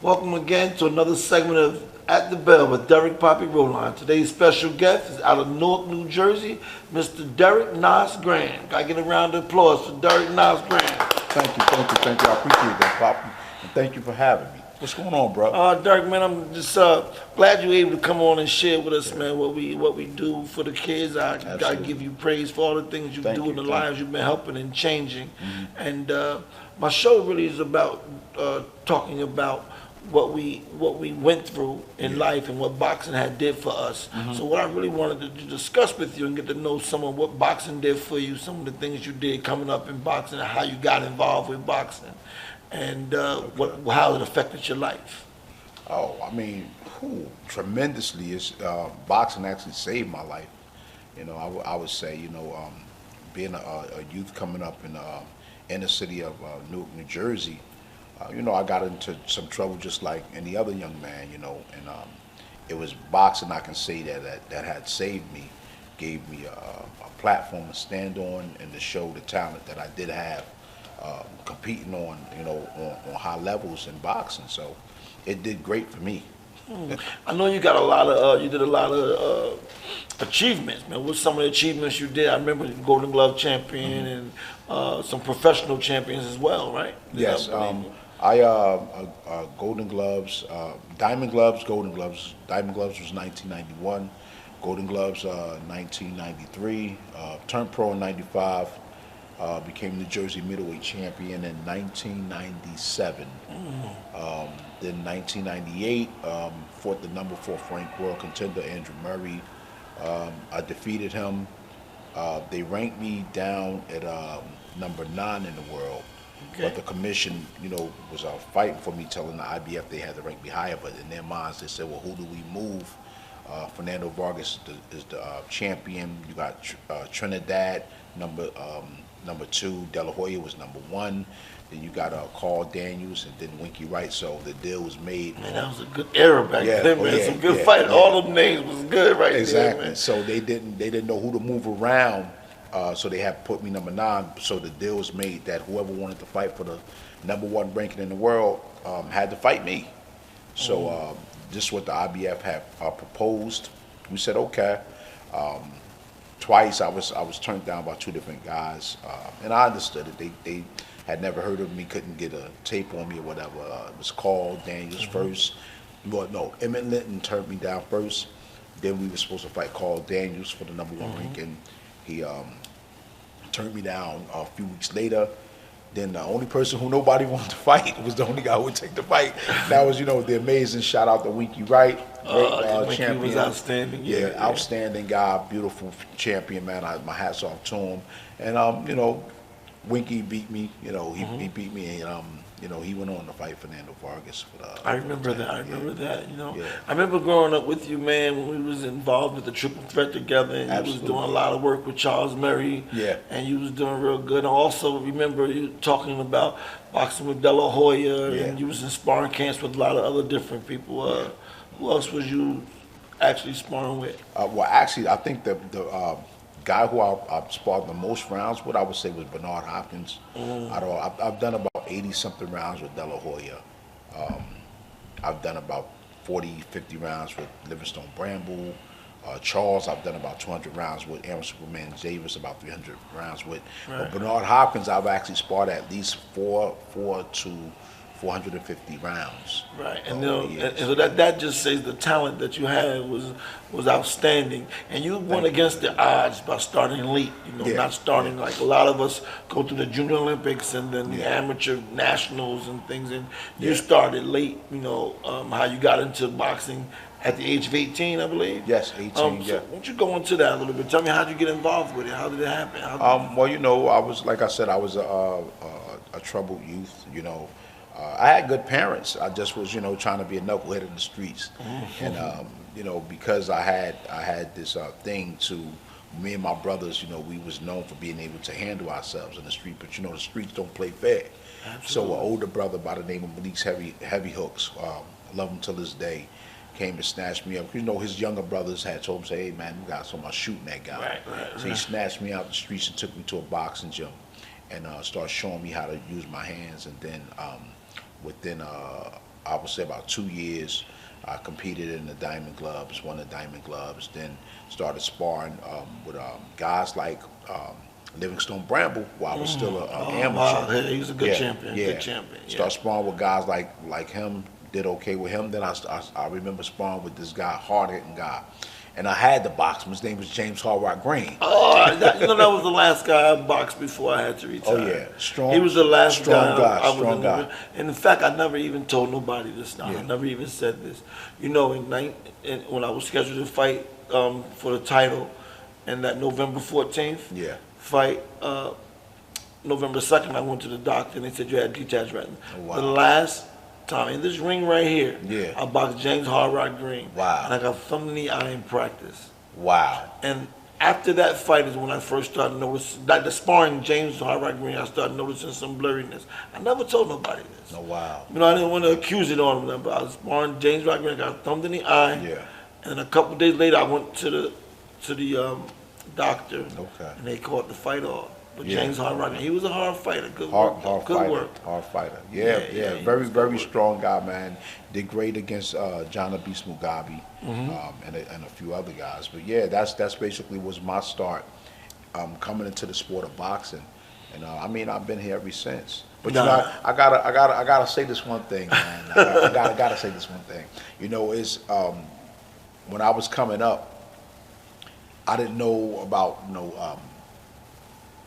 Welcome again to another segment of At the Bell with Derek Poppy Roline. Today's special guest is out of Newark, New Jersey, Mr. Derek Nas Graham. Got to get a round of applause for Derek Nas Graham. Thank you. I appreciate that, Pop. And thank you for having me. What's going on, bro? Derek, man, I'm just glad you're able to come on and share with us, man, what we do for the kids. I got to give you praise for all the things you do in the lives you've been helping and changing. And my show really is about talking about what we went through in life and what boxing had did for us. So what I really wanted to discuss with you and get to know some of what boxing did for you, some of the things you did coming up in boxing, and how you got involved with boxing, and how it affected your life. Oh, I mean, tremendously. Boxing actually saved my life. You know, I would say, being a youth coming up in the inner city of Newark, New Jersey, I got into some trouble just like any other young man, and it was boxing, I can say, that had saved me, gave me a platform to stand on and to show the talent that I did have, competing on high levels in boxing. So it did great for me. I know you got you did a lot of achievements, man. What's some of the achievements you did? I remember Golden Glove champion and some professional champions as well, right? Yes. Golden Gloves, Diamond Gloves, Golden Gloves. Diamond Gloves was 1991. Golden Gloves, 1993. Turned pro in 95. Became New Jersey middleweight champion in 1997. Then 1998, fought the number 4 ranked world contender Andrew Murray. I defeated him. They ranked me down at number 9 in the world. Okay. But the commission, was fighting for me, telling the IBF they had to rank me higher. But in their minds, they said, well, who do we move? Fernando Vargas is the champion. You got Trinidad, number 2. De La Hoya was number 1. Then you got Carl Daniels and then Winky Wright. So the deal was made. Man, that was a good era back then, man. Some good fight. All them names was good right there, man. So they didn't know who to move around. So they had put me number 9. So the deal was made that whoever wanted to fight for the number 1 ranking in the world had to fight me. So this is what the IBF had proposed. We said okay. Twice I was turned down by 2 different guys, and I understood it. They had never heard of me, couldn't get a tape on me or whatever. It was Carl Daniels first. Well, no, Emmett Linton turned me down first. Then we were supposed to fight Carl Daniels for the number 1 ranking. He turned me down a few weeks later. Then the only person who nobody wanted to fight was the only guy who would take the fight. That was, the amazing shout out to Winky Wright, great champion. Winky was outstanding. Yeah, outstanding guy, beautiful champion, man. My hats off to him. And Winky beat me. He beat me, and he went on to fight Fernando Vargas. I remember that. I remember growing up with you, man, when we was involved with the Triple Threat together, and you was doing a lot of work with Charles Murray. Yeah. And you was doing real good. I also remember you talking about boxing with De La Hoya, and you was in sparring camps with a lot of other different people. Who else was you actually sparring with? Well, actually, I think the guy who I sparred the most rounds with, I would say, was Bernard Hopkins. I've done about 80-something rounds with De La Hoya. I've done about 40, 50 rounds with Livingstone Bramble. Charles, I've done about 200 rounds with. Aaron Superman Davis, about 300 rounds with. Right. But Bernard Hopkins, I've actually sparred at least 4 to 450 rounds. Right, and so that just says the talent that you had was outstanding, and you went against the odds by starting late. Not starting like a lot of us go through the Junior Olympics and then the amateur nationals and things, and you started late. How you got into boxing at the age of 18, I believe. Yes, 18. So why don't you go into that a little bit? Tell me, how did you get involved with it? How did it happen? Well, I was, like I said, I was a troubled youth. I had good parents. I just was, trying to be a knucklehead in the streets, and because I had this thing to me and my brothers. We was known for being able to handle ourselves in the street, but the streets don't play fair. Absolutely. So an older brother by the name of Malik's Heavy Hooks, I love him till this day, came to snatch me up. His younger brothers had told him, say, hey man, you got something shooting that guy. Right. So he snatched me out the streets and took me to a boxing gym, and started showing me how to use my hands, and then within I would say about 2 years. I competed in the Diamond Gloves, won the Diamond Gloves, then started sparring with guys like Livingstone Bramble while I was still an amateur. Wow, he was a good Yeah, champion. yeah. Good champion. Yeah. Start sparring with guys like him. Did okay with him. Then I remember sparring with this guy, hard-hitting guy, and I had to box him. His name was James Hard Rock Green. Oh, that was the last guy I boxed before I had to retire. Oh yeah, strong. He was the last strong guy. I was strong in guy. And in fact, I never even told nobody this. Now, Yeah. I never even said this. You know, when I was scheduled to fight for the title, and that November 14th Yeah. fight, November 2nd, I went to the doctor and they said you had detached retina. Oh, wow. The last time in this ring right here, Yeah. I boxed James Hard Rock Green. Wow. And I got thumb in the eye in practice. Wow. And after that fight is when I first started noticing, like the sparring James Hard Rock Green, I started noticing some blurriness. I never told nobody this. Oh wow. You know, I didn't want to accuse it on them, but I was sparring James Rock Green, got thumbed in the eye. Yeah. And a couple days later, I went to the doctor, Okay. and they called the fight off. But Yeah. James Hard Rock, he was a hard fighter, good Hard work, good fighter. work. Hard fighter. Yeah, Yeah, yeah. yeah, he Very, was very good. strong guy, man. Did great against John Beast Mugabe and a few other guys. But yeah, that's basically was my start coming into the sport of boxing. And I mean, I've been here ever since. But you know, I gotta say this one thing, man. I gotta say this one thing. You know, is when I was coming up, I didn't know about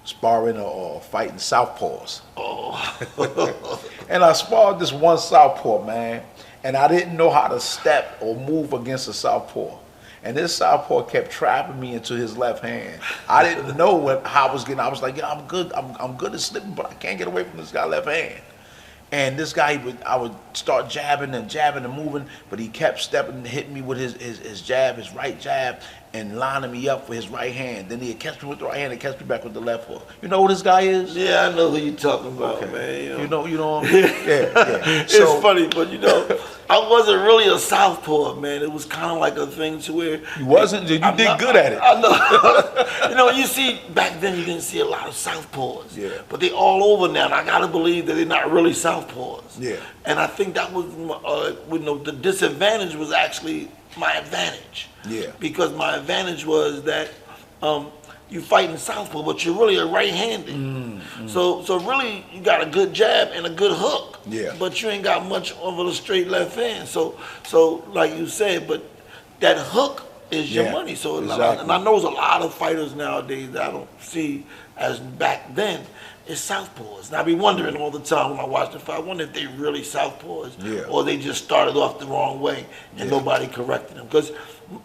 sparring or fighting southpaws. Oh. And I sparred this one southpaw, man, and I didn't know how to step or move against a southpaw. And this southpaw kept trapping me into his left hand. I didn't know how I was getting. I was like, yeah, I'm good. I'm good at slipping, but I can't get away from this guy's left hand. And this guy, I would start jabbing and moving, but he kept stepping and hitting me with his jab, his right jab, and lining me up for his right hand. Then he'd catch me with the right hand and catch me back with the left hook. You know who this guy is? Yeah, I know who you're talking about, man. You know yeah. It's funny, but I wasn't really a southpaw, man. It was kind of like a thing to where You wasn't. You did good at it. I know. You see, back then you didn't see a lot of southpaws. Yeah. But they all over now, and I gotta believe that they're not really southpaws. Yeah. And I think that was, the disadvantage was actually my advantage. Yeah. Because my advantage was that you fighting southpaw, but you're really a right-handed. So really, you got a good jab and a good hook. Yeah. But you ain't got much of a straight left hand. So like you said, but that hook is your Yeah, money. So exactly. and I know there's a lot of fighters nowadays that I don't see as back then. It's southpaws. And I be wondering all the time when I watch the fight, I wonder if they really southpaws Yeah. or they just started off the wrong way and nobody corrected them. Because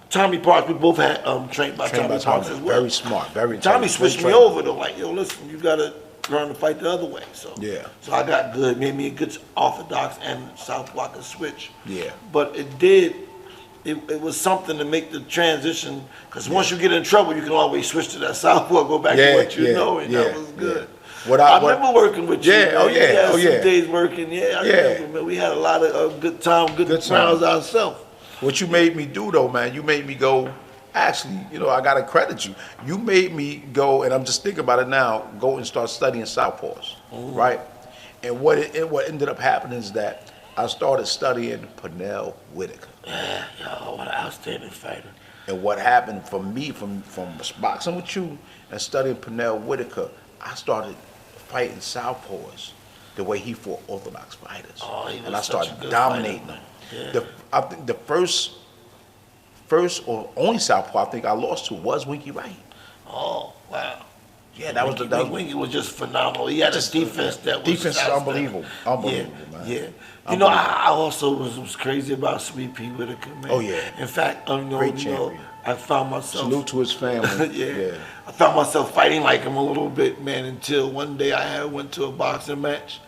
Tommy Parks, we both had trained by Tommy Parks as well. Very smart, very Tommy intelligent, switched me great over though, like, yo, listen, you gotta learn to fight the other way. So Yeah. so I got good, made me a good orthodox and southpaw could switch. Yeah. But it was something to make the transition, because once you get in trouble, you can always switch to that southpaw, go back to what you know, and that was good. I remember working with you. Yeah, man. oh yeah, You had oh some yeah. days working, I remember, man. We had a lot of good time, good rounds ourselves. What you made me do though, man, you made me go, actually, I gotta credit you. You made me go, and I'm just thinking about it now, go and start studying southpaws, right? And what ended up happening is that I started studying Pernell Whitaker. Yeah, yo, what an outstanding fighter. And what happened for me from boxing with you and studying Pernell Whitaker, I started fighting southpaws the way he fought orthodox fighters. Oh, he was and I such a started good dominating fighter. them. I think the first or only southpaw I think I lost to was Winky Wright. Oh, wow. Yeah, that was Winky was just phenomenal. He had a defense that was defense is unbelievable. Unbelievable, man. Yeah. I also was crazy about Sweet Pea Whitaker, man. Oh, yeah. In fact, Great champion. I found myself. Salute to his family. yeah. I found myself fighting like him a little bit, man, until one day I went to a boxing match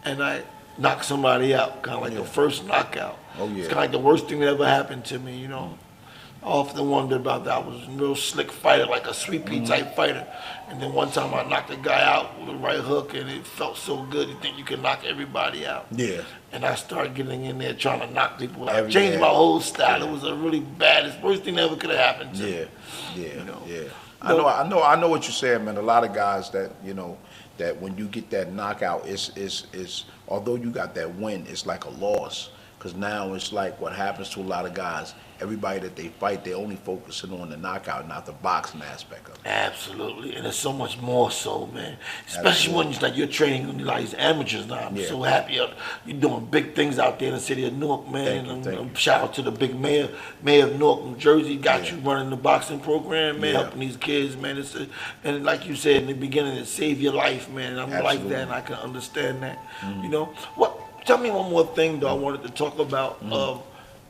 and I knocked somebody out, kind of like the first knockout. Oh, yeah. It's kind of like the worst thing that ever happened to me, I often wondered about that. I was a real slick fighter, like a Sweet Pea type fighter. And then one time I knocked a guy out with a right hook, and it felt so good. You think you can knock everybody out. Yeah. And I started getting in there trying to knock people out. Changed my whole style. It was a really bad, it's the worst thing that ever could have happened to me. Yeah. I know what you're saying, man. A lot of guys that, that when you get that knockout, it's although you got that win, it's like a loss. Because now it's like what happens to a lot of guys. Everybody that they fight, they're only focusing on the knockout, not the boxing aspect of it. Absolutely, and there's so much more so, man. Especially when it's like you're training like these amateurs now. I'm so happy you're doing big things out there in the city of Newark, man. And shout out to the big mayor of Newark, New Jersey, got you running the boxing program, man, helping these kids, man. And like you said in the beginning, it saved your life, man. And I'm like that, and I can understand that. You know what? Tell me one more thing, though. I wanted to talk about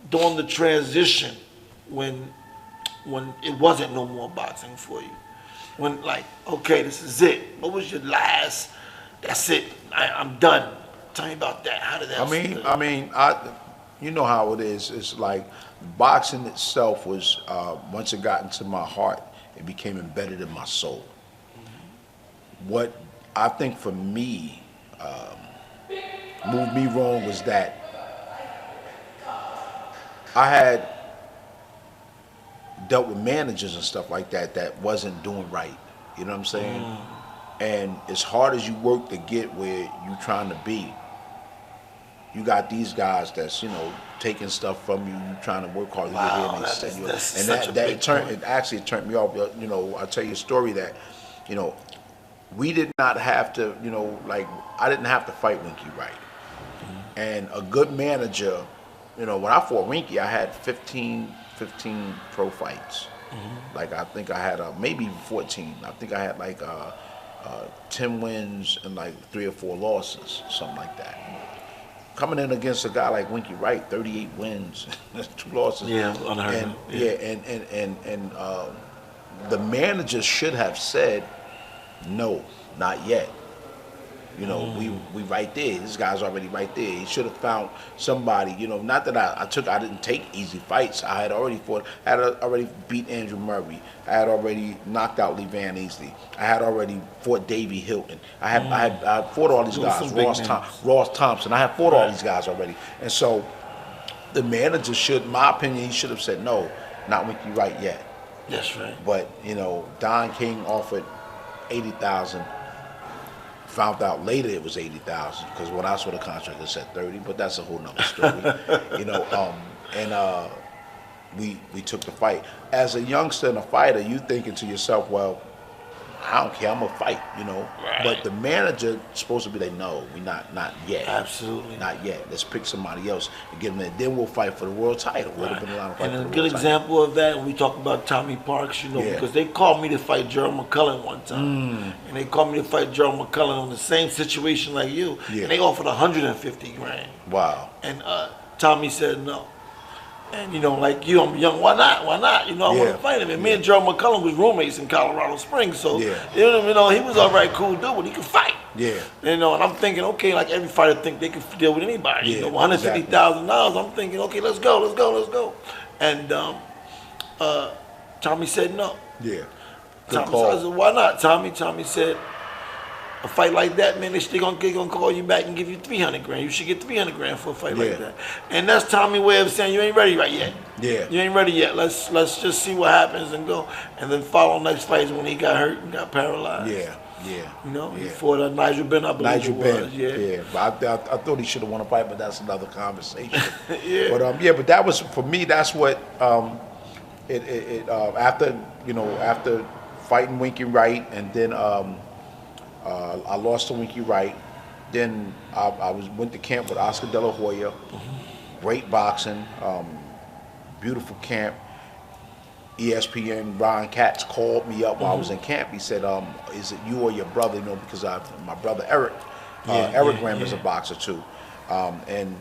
during the transition when it wasn't no more boxing for you. When like, okay, this is it. What was your last? That's it. I'm done. Tell me about that. How did that? You know how it is. It's like boxing itself was once it got into my heart, it became embedded in my soul. What I think for me moved me wrong was that I had dealt with managers and stuff like that wasn't doing right. You know what I'm saying? And as hard as you work to get where you're trying to be, you got these guys that's, you know, taking stuff from you, trying to work hard to get here, and they send you. And it actually turned me off. You know, I'll tell you a story that, you know, we did not have to, you know, like I didn't have to fight Winky Wright. And a good manager, you know, when I fought Winky, I had 15 pro fights. Like I think I had maybe 14. I think I had like 10 wins and like 3 or 4 losses, something like that. Coming in against a guy like Winky Wright, 38 wins, 2 losses. Yeah, unheard of. And the manager should have said, no, not yet. You know, we right there. This guy's already right there. He should have found somebody. You know, not that I didn't take easy fights. I had already fought. I had already beat Andrew Murray. I had already knocked out Lee Van Easley. I had already fought Davey Hilton. I fought all these guys. Ross Thompson. I had fought all these guys already. And so, the manager should, in my opinion, he should have said no, not Winky Wright yet. That's right. But you know, Don King offered $80,000. Found out later it was $80,000 because when I saw the contract it said 30, but that's a whole nother story. You know, we took the fight. As a youngster and a fighter, you thinking to yourself, well, I don't care, I'm gonna fight, you know. Right. But the manager supposed to be like, no, we not yet. Absolutely. Not yet. Let's pick somebody else and get them there. Then we'll fight for the world title. Would have been a lot of fight And for a the good world example of that, when we talk about Tommy Parks, you know, because they called me to fight Gerald McCullough one time. And they called me to fight Gerald McCullough on the same situation like you. And they offered 150 grand. Wow. And Tommy said no. And you know, like you, I'm young. Why not? Why not? You know, I want to fight him. And me and Gerald McCullough was roommates in Colorado Springs, so you know, he was all right, cool dude, but he could fight. You know, and I'm thinking, okay, like every fighter think they can deal with anybody. You know, $150,000. I'm thinking, okay, let's go. And Tommy said no. Tommy said, I said, why not? Tommy said, a fight like that, man, they're gonna call you back and give you 300 grand. You should get 300 grand for a fight like that. And that's Tommy's way of saying you ain't ready right yet. You ain't ready yet. Let's just see what happens and go. And then follow next fight is when he got hurt and got paralyzed. You know, he fought Nigel Benn, I believe it was. But I thought he should have won a fight, but that's another conversation. But that was, for me, that's what after fighting Winky Wright, and then I lost to Winky Wright. Then I went to camp with Oscar De La Hoya. Great boxing, beautiful camp. ESPN Ron Katz called me up while I was in camp. He said, "Is it you or your brother?" You know, because my brother Eric, Eric Graham is a boxer too, and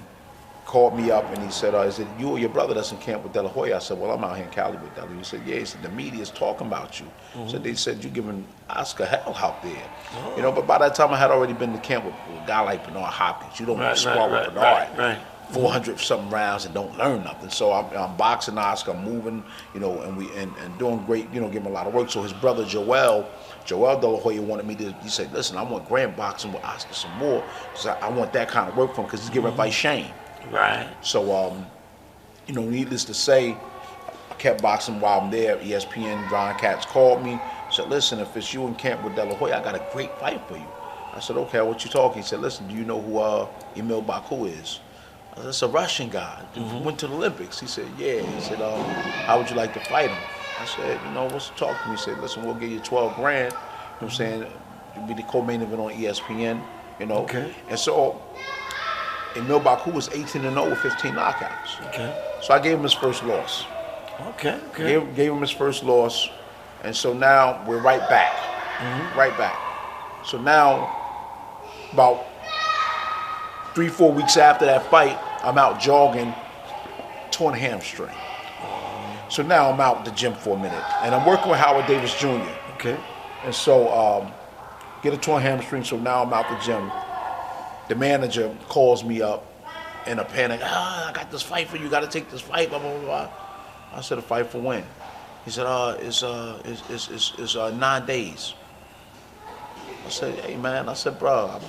called me up and he said, "Is it you or your brother that's in camp with De La Hoya?" I said, "Well, I'm out here in Cali with De La Hoya." He said, "Yeah." He said, "The media's talking about you." So they said, "You're giving Oscar hell out there." You know, but by that time I had already been to camp with a guy like Bernard Hopkins. You don't spar with Bernard. 400 something rounds and don't learn nothing. So I'm boxing Oscar, I'm moving, you know, and doing great, you know, giving him a lot of work. So his brother Joel De La Hoya wanted me to, he said, "Listen, I want grand boxing with Oscar some more. So I want that kind of work from him because he's getting ready to fight Shane." So, you know, needless to say, I kept boxing while I'm there. ESPN, Ron Katz called me, said, "Listen, if it's you in camp with De La Hoya, I got a great fight for you." I said, "Okay, what you talking?" He said, "Listen, do you know who Emil Baku is?" I said, it's a Russian guy. Went to the Olympics. He said, yeah. He said, how would you like to fight him? I said, what's the talk to me? He said, listen, we'll give you 12 grand. You know what I'm saying? You'll be the co-main event on ESPN, Okay. And so, Emil Baku was 18-0 with 15 knockouts. Okay. So I gave him his first loss. Okay. Okay. Gave him his first loss. And so now we're right back. Right back. So now, about 3-4 weeks after that fight, I'm out jogging, torn hamstring. So now I'm out the gym for a minute, and I'm working with Howard Davis Jr. Okay. And so get a torn hamstring. So now I'm out the gym. The manager calls me up in a panic. I got this fight for you. Got to take this fight. Blah blah blah. I said, a fight for when? He said, it's 9 days. I said, hey man. I said, bro,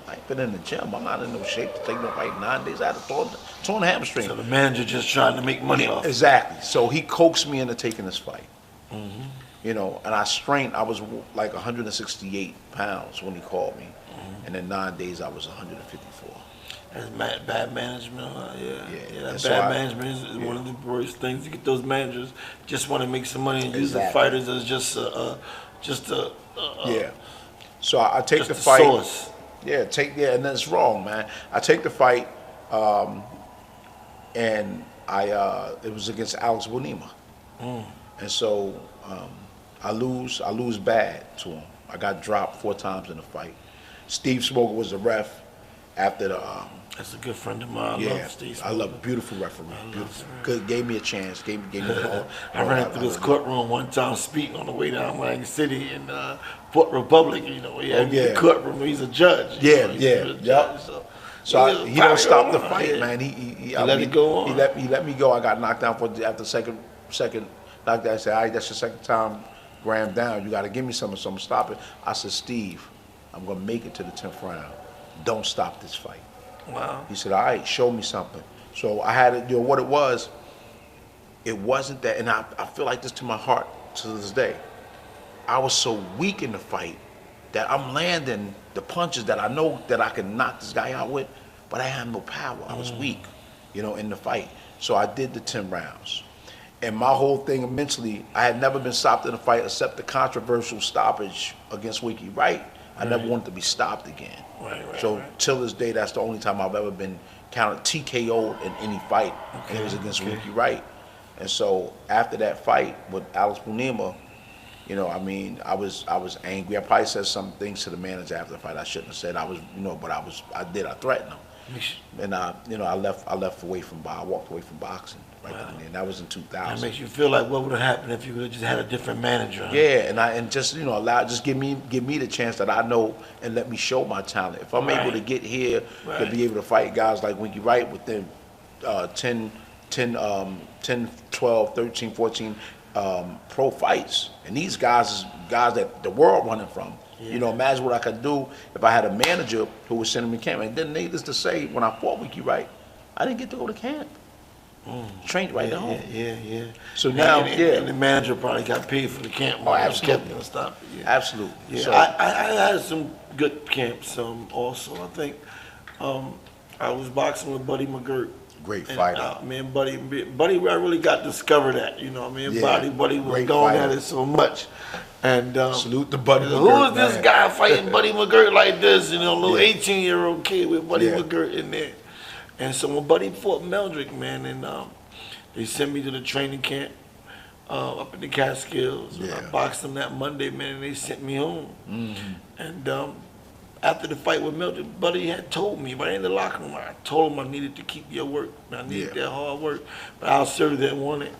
I ain't been in the gym. I'm not in no shape to take no fight 9 days. I had a torn hamstring. So the manager just trying to make money off. Exactly. So he coaxed me into taking this fight. And I strained. I was like 168 pounds when he called me. And in 9 days, I was 154. That's bad management, huh? Yeah. That So bad management is one of the worst things. To get those managers just want to make some money and use the fighters as just a So I take just the a fight. source. And that's wrong, man. I take the fight, and it was against Alex Bonima, and so I lose bad to him. I got dropped 4 times in the fight. Steve Smoker was the ref after the. That's a good friend of mine. I love Steve Smoker. I love beautiful referee. Beautiful. Good. Gave me a chance. Gave me all. I ran into this courtroom one time speaking on the way down Miami City in Port Republic. He had the courtroom. He's a judge. He's a judge, So he don't stop the fight, man. He let it go on. He let me go. I got knocked down after second knockdown. I said, all right, that's your second time Graham down. You got to give me something, so I'm stopping. I said, Steve, I'm gonna make it to the 10th round. Don't stop this fight. Wow. He said, all right, show me something. So I had to, what it was, it wasn't that, and I feel like this to my heart to this day. I was so weak in the fight that I'm landing the punches that I know that I can knock this guy out with, but I had no power. I was weak, in the fight. So I did the 10 rounds. And my whole thing mentally, I had never been stopped in a fight except the controversial stoppage against Wiki Wright. I never wanted to be stopped again. So till this day, that's the only time I've ever been counted TKO'd in any fight, and it was against Wiki Wright. And so after that fight with Alex Bonima, I was angry. I probably said some things to the manager after the fight I shouldn't have said. I was, but I threatened him. And I walked away from boxing right then and there. And that was in 2000. That makes you feel like what would have happened if you would have just had a different manager. Huh? Yeah, and just give me the chance that I know and let me show my talent. If I'm able to get here to be able to fight guys like Winky Wright within 10, 12, 13, 14 pro fights, and these guys is guys that the world running from. Imagine what I could do if I had a manager who was sending me camp. And then needless to say, when I fought Wiki Wright, I didn't get to go to camp. Trained right at home. Yeah. So now, and the manager probably got paid for the camp. Oh, absolutely. Absolutely. Yeah, so, I had some good camps also. I think I was boxing with Buddy McGirt. Great fighter. Buddy, I really got discovered at. Buddy was going at it so much. And salute to Buddy McGirt. Who is this guy fighting Buddy McGirt like this? Little 18-year-old kid with Buddy McGirt in there. And so when Buddy fought Meldrick, man, and they sent me to the training camp up in the Catskills. And I boxed him that Monday, man, and they sent me home. And after the fight with Meldrick, Buddy had told me, but in the locker room, I told him I needed to keep your work. I needed that hard work. But Al Surrey didn't want it.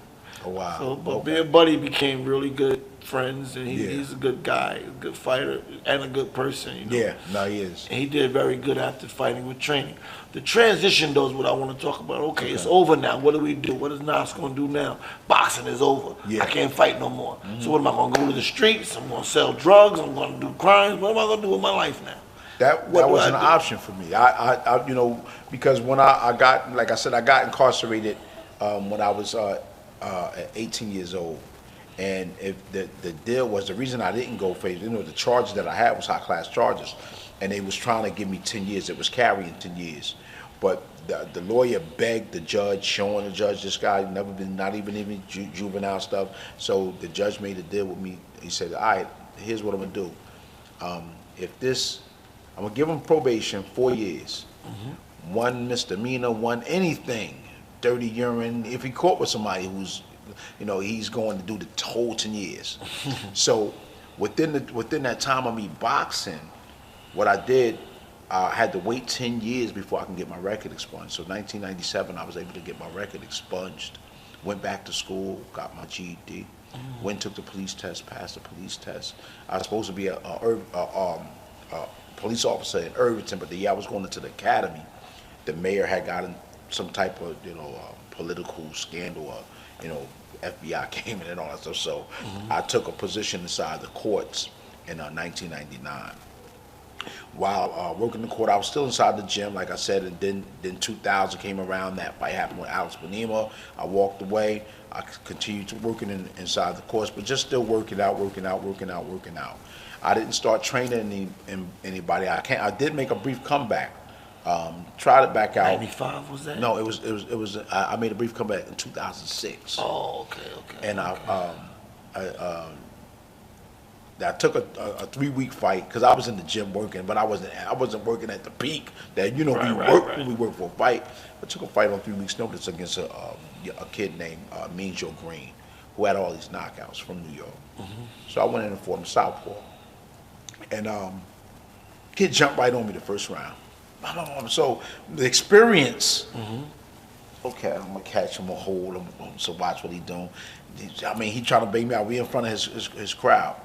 Oh, wow. So, but me and Buddy became really good friends, and he's a good guy, a good fighter, and a good person. Yeah, no, he is. And he did very good after fighting with training. The transition, though, is what I want to talk about. Okay, it's over now. What do we do? What is Nas going to do now? Boxing is over. I can't fight no more. So what am I going to go to the streets? I'm going to sell drugs. I'm going to do crimes. What am I going to do with my life now? That was an option for me. I because when I got, like I said, I got incarcerated when I was 18 years old. And if the deal was, the reason I didn't go for the charges that I had was high class charges, and they was trying to give me 10 years. It was carrying 10 years, but the lawyer begged the judge, showing the judge this guy never been, not even juvenile stuff. So the judge made a deal with me. He said, all right, here's what I'm gonna do. If this, I'm gonna give him probation, 4 years. One misdemeanor, one anything, dirty urine. If he caught with somebody who's, he's going to do the whole 10 years. So within that time of me boxing, what I did, I had to wait 10 years before I can get my record expunged. So 1997, I was able to get my record expunged. Went back to school, got my GED, went took the police test, passed the police test. I was supposed to be a police officer in Irvington, but the year I was going into the academy, the mayor had gotten some type of political scandal, FBI came in and all that stuff. So I took a position inside the courts in 1999. While working the court, I was still inside the gym, like I said, and then 2000 came around. That fight happened with Alex Bonema. I walked away. I continued to working inside the courts, but just still working out. I didn't start training anybody. I did make a brief comeback. Tried it back out. 95 was that? No, it was. I made a brief comeback in 2006. Oh, okay. And I took a 3-week fight because I was in the gym working, but I wasn't working at the peak that we work when we work for a fight. I took a fight on 3 weeks' notice against a kid named Mean Joe Green, who had all these knockouts from New York. So I went in and fought him southpaw, and kid jumped right on me the first round. So the experience. Okay, I'm gonna catch him, I'm gonna hold him. So watch what he doing. I mean, he trying to bait me out. We in front of his crowd.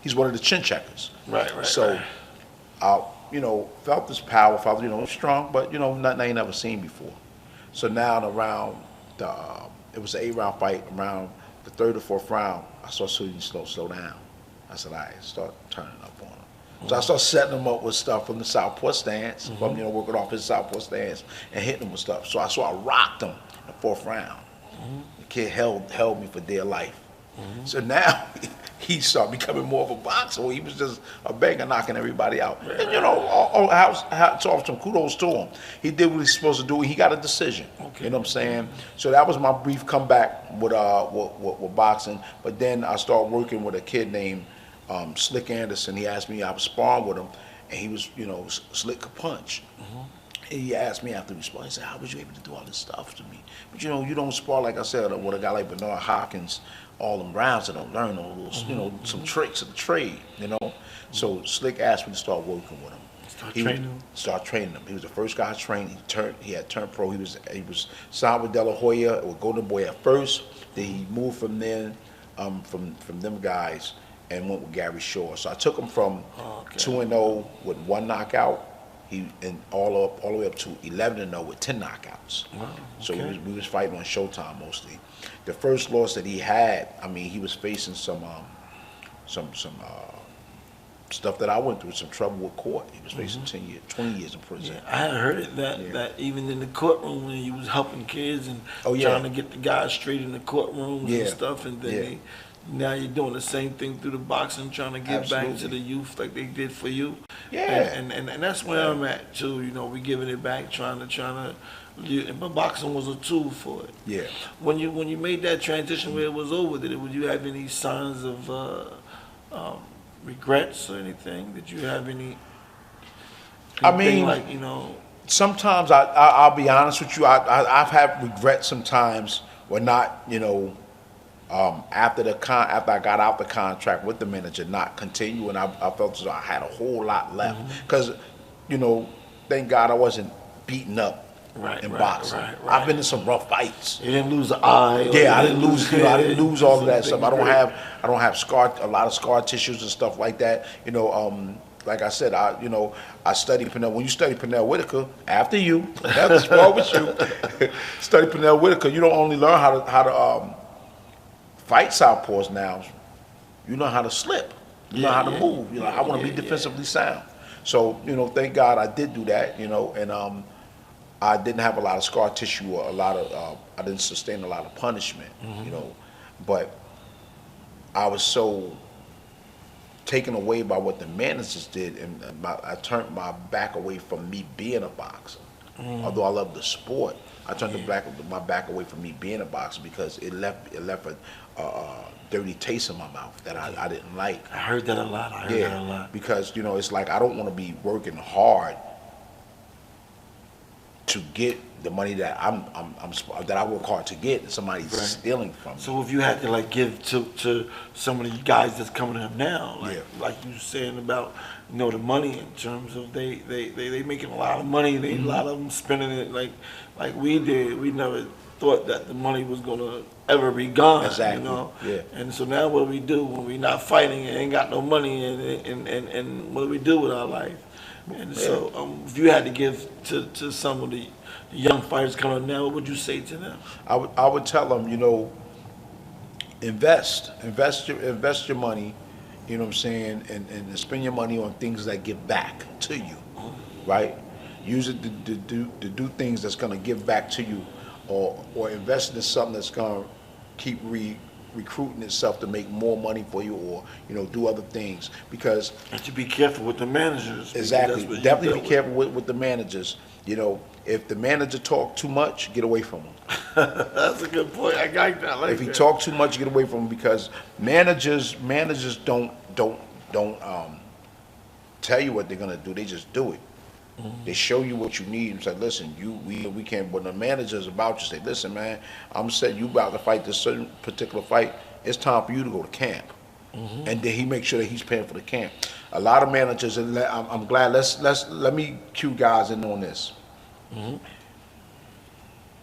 He's one of the chin checkers. Right. So, I felt this power. Felt strong, but nothing I ain't never seen before. So now around it was an 8-round fight. Around the 3rd or 4th round, I saw Sudan slow down. I said, all right, start turning up on him. So I started setting him up with stuff from the southpaw stance, working off his southpaw stance and hitting him with stuff. So I rocked him in the 4th round. The kid held me for dear life. So now he started becoming more of a boxer. He was just a beggar knocking everybody out. And hats off to him, kudos to him. He did what he's supposed to do. He got a decision. Okay. You know what I'm saying? So that was my brief comeback with boxing. But then I started working with a kid named Slick Anderson. He asked me, I was sparring with him, and he was, Slick could punch. And he asked me after we sparred, he said, how was you able to do all this stuff to me? But you don't spar, like I said, with a guy like Bernard Hopkins, all them rounds that don't learn all those, some tricks of the trade, So Slick asked me to start working with him. Start training him. He was the first guy I trained. He had turned pro. He was signed with De La Hoya, with Golden Boy at first. Then he moved from there, from them guys, and went with Gary Shaw. So I took him from 2-0 with 1 knockout, all the way up to 11-0 with 10 knockouts. Wow. Okay. So we was fighting on Showtime mostly. The first loss that he had, he was facing some stuff that I went through, some trouble with court. He was facing 20 years in prison. Yeah, I had heard that even in the courtroom when he was helping kids and trying to get the guys straight in the courtrooms and stuff, and then now you're doing the same thing through the boxing, trying to give back to the youth like they did for you. Yeah. And that's where I'm at too. We giving it back, trying to. But boxing was a tool for it. Yeah. When you made that transition where it was over, would you have any signs of regrets or anything? Did you have any? Sometimes I'll be honest with you. I've had regrets sometimes, or not. After I got out the contract with the manager, not continue, and I felt as though I had a whole lot left. Because, thank God I wasn't beaten up in boxing. Right. I've been in some rough fights. You didn't lose an eye. Yeah, I didn't lose. I didn't lose all of that stuff. I don't have a lot of scar tissues and stuff like that. Like I said, I studied Pernell. When you study Pernell Whitaker, after you, that's wrong with you. Study Pernell Whitaker. You don't only learn how to fight southpaws now. You know how to slip. You know how to move. I want to be defensively sound. So thank God I did do that. And I didn't have a lot of scar tissue or I didn't sustain a lot of punishment. But I was so taken away by what the managers did, and I turned my back away from me being a boxer. Although I love the sport, I turned my back away from me being a boxer because it left a dirty taste in my mouth that I didn't like. I heard that a lot. I heard that a lot. Because it's like I don't want to be working hard to get the money that that I work hard to get, and somebody's stealing from me. So if you had to like give to some of the guys that's coming to him now, like you were saying about the money in terms of they making a lot of money, a lot of them spending it like we did. We never thought that the money was gonna ever be gone. Exactly. Yeah. And so now what do we do when we not fighting and ain't got no money and what do we do with our life? And so, if you had to give to some of the young fighters coming up now, what would you say to them? I would tell them, invest your money, you know what I'm saying, and spend your money on things that give back to you, right? Use it to do things that's gonna give back to you, or invest in something that's gonna keep recruiting itself to make more money for you, or do other things, because and to be careful with the managers. Exactly, definitely be careful with the managers. If the manager talk too much, get away from him. That's a good point. I got that. If he talk too much, get away from him, because managers don't tell you what they're gonna do. They just do it. They show you what you need and say, listen, we can't. When the manager's about to say, listen, man, I'm saying you about to fight this certain particular fight. It's time for you to go to camp, and then he makes sure that he's paying for the camp. A lot of managers, and I'm glad. Let me cue guys in on this.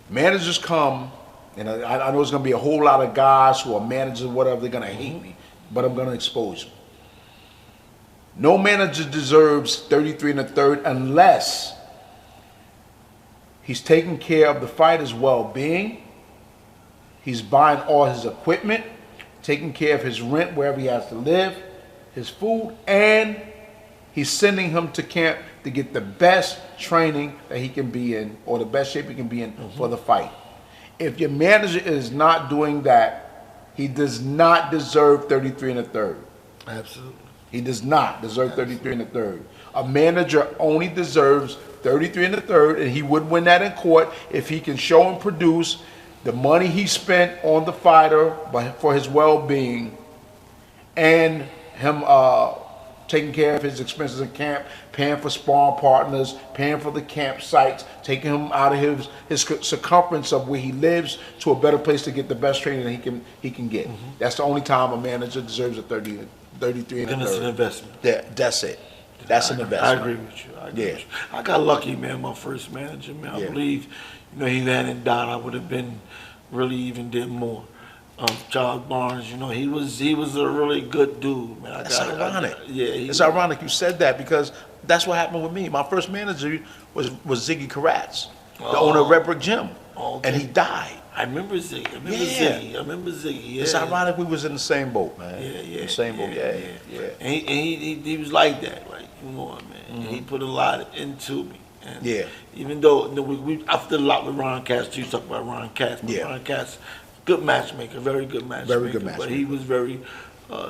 Managers come, and I know there's gonna be a whole lot of guys who are managers, whatever. They're gonna hate me, but I'm gonna expose them. No manager deserves 33 1/3 unless he's taking care of the fighter's well-being, he's buying all his equipment, taking care of his rent wherever he has to live, his food, and he's sending him to camp to get the best training that he can be in, or the best shape he can be in for the fight. If your manager is not doing that, he does not deserve 33 1/3. Absolutely. He does not deserve 33 1/3. A manager only deserves 33 1/3, and he would win that in court if he can show and produce the money he spent on the fighter for his well-being, and him taking care of his expenses in camp, paying for sparring partners, paying for the campsites, taking him out of his circumference of where he lives to a better place to get the best training that he can get. That's the only time a manager deserves a 33 1/3. Then it's an investment. That's it. That's an investment. I agree with you. I got lucky, man. My first manager, man. I believe, he hadn't died, I would have been really even did more. Charles Barnes, he was a really good dude, man. That's ironic. It's ironic you said that, because that's what happened with me. My first manager was Ziggy Karatz, the owner of Red Brick Gym, and he died. I remember Ziggy. I remember Ziggy. Yeah. It's ironic we was in the same boat, man. The same boat. Yeah. And he was like that, like man. And he put a lot into me. And even though I did a lot with Ron Katz too. You talk about Ron Katz, but Ron Katz, good matchmaker, very good matchmaker. Very good matchmaker. But he was very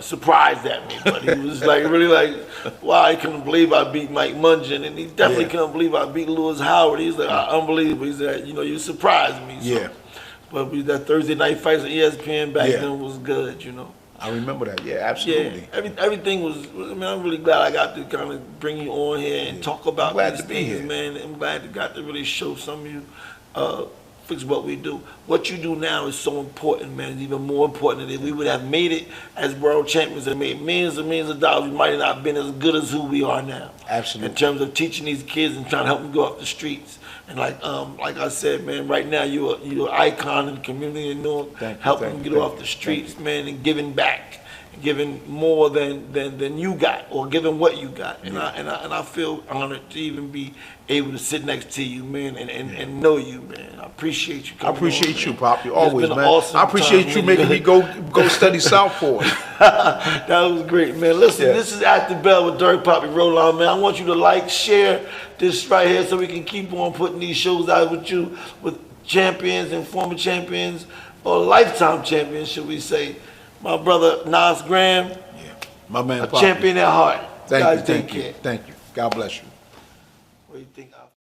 surprised at me. But he was really like, wow, I couldn't believe I beat Mike Mungin, and he definitely couldn't believe I beat Lewis Howard. He's like, unbelievable. He said, you surprised me. So. But that Thursday night fights on ESPN back then was good, I remember that. Yeah, absolutely. Yeah, everything was. I'm really glad I got to kind of bring you on here and talk about these things, man. I'm glad I got to really show some of you fix what we do. What you do now is so important, man. It's even more important than if we would have made it as world champions and made millions and millions of dollars. We might have not been as good as who we are now. Absolutely. In terms of teaching these kids and trying to help them go off the streets. And like I said, man, right now you're an icon in the community in Newark, helping them get off the streets, man, and giving back, giving more than you got, or giving what you got. And I feel honored to even be able to sit next to you, man, and know you, man. I appreciate you. I appreciate you, Pop. You always, man. Awesome I appreciate you making me go study Southpaw. That was great, man. Listen, this is At the Bell with Dirk Poppy Roland, man. I want you to like, share this right here so we can keep on putting these shows out with you, with champions and former champions, or lifetime champions, should we say. My brother Nas Graham, my man, a champion at heart. Thank you. God bless you. What do you think?